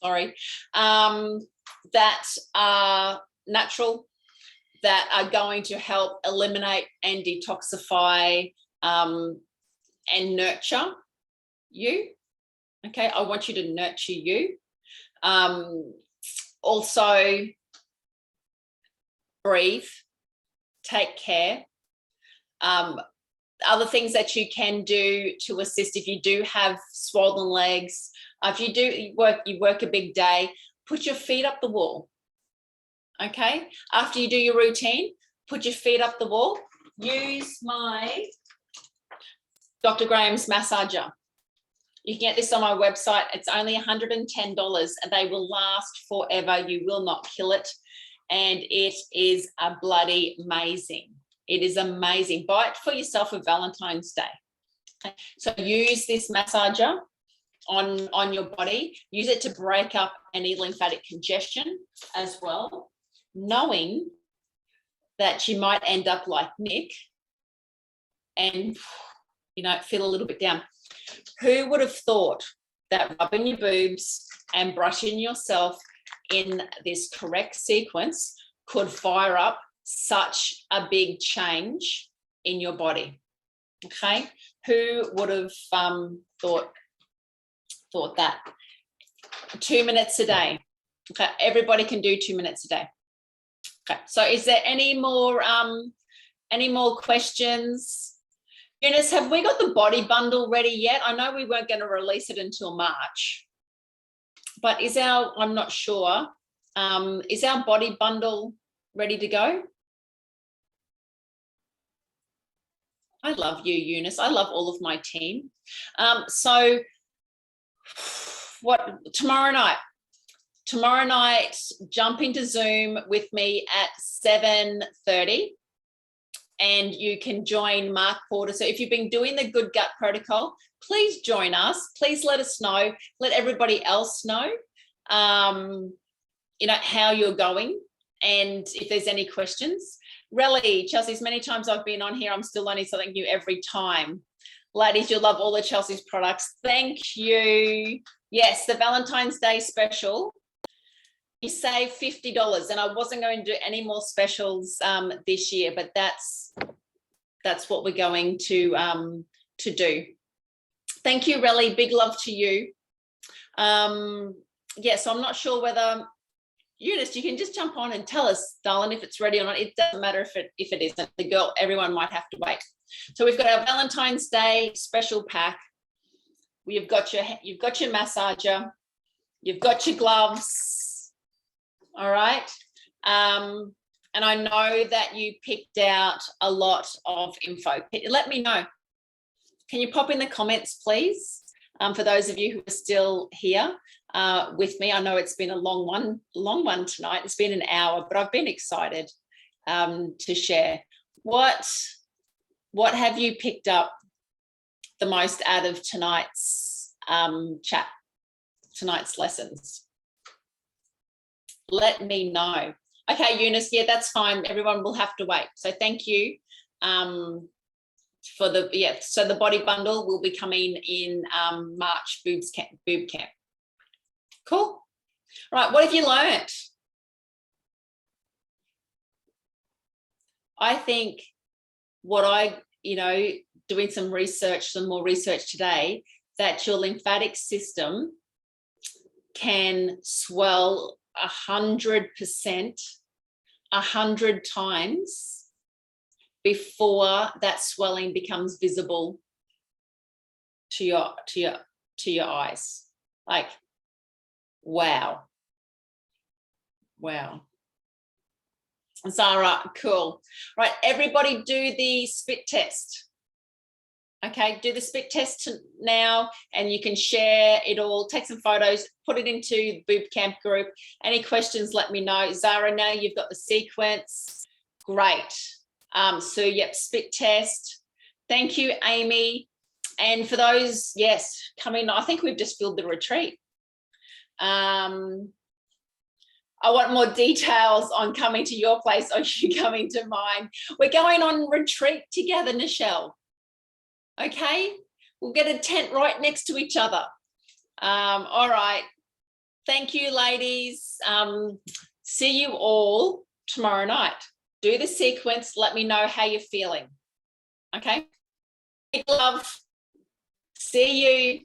Sorry. That are natural, that are going to help eliminate and detoxify and nurture you. Okay, I want you to nurture you. Also, breathe, take care. Other things that you can do to assist if you do have swollen legs, if you do work a big day, put your feet up the wall. Okay, after you do your routine, put your feet up the wall. Use my Dr. Graham's massager. You can get this on my website. It's only $110 and they will last forever. You will not kill it. And it is a bloody amazing. It is amazing. Buy it for yourself for Valentine's Day. So use this massager on your body. Use it to break up any lymphatic congestion as well, knowing that you might end up like Nick and, you know, feel a little bit down. Who would have thought that rubbing your boobs and brushing yourself in this correct sequence could fire up such a big change in your body? Okay, who would have thought that? 2 minutes a day. Okay, everybody can do 2 minutes a day. Okay, so is there any more questions? Eunice, have we got the body bundle ready yet? I know we weren't going to release it until March, but I'm not sure, is our body bundle ready to go? I love you, Eunice. I love all of my team. So tomorrow night, jump into Zoom with me at 7:30. And you can join Mark Porter. So if you've been doing the Good Gut Protocol, please join us. Please let us know. Let everybody else know, you know, how you're going and if there's any questions. Really, Chelsea, as many times I've been on here, I'm still learning something new every time. Ladies, you'll love all of Chelsea's products. Thank you. Yes, the Valentine's Day special. You save $50, and I wasn't going to do any more specials this year, but that's what we're going to do. Thank you, Relly. Big love to you. Yeah, so I'm not sure whether, Eunice, you can just jump on and tell us, darling, if it's ready or not. It doesn't matter if it isn't. The girl, everyone might have to wait. So we've got our Valentine's Day special pack. You've got your massager. You've got your gloves. All right. And I know that you picked out a lot of info. Let me know. Can you pop in the comments, please? For those of you who are still here with me, I know it's been a long one tonight. It's been an hour, but I've been excited to share. What have you picked up the most out of tonight's chat, tonight's lessons? Let me know. Okay, Eunice, yeah, that's fine. Everyone will have to wait. So thank you for the, yeah, so the body bundle will be coming in March, BooB camp. Cool. Right, what have you learned? I think what doing some more research today, that your lymphatic system can swell 100%, 100 times before that swelling becomes visible to your eyes. Like, wow. Zara, cool. Right, everybody do the spit test. Okay, do the spit test now, and you can share it all, take some photos, put it into the BooB camp group. Any questions, let me know. Zara, now you've got the sequence. Great. So, yep, spit test. Thank you, Amy. And for those, yes, come in. I think we've just filled the retreat. I want more details on coming to your place or you coming to mine. We're going on retreat together, Nichelle. Okay, we'll get a tent right next to each other. All right, thank you, ladies. See you all tomorrow night. Do the sequence, let me know how you're feeling. Okay, big love. See you.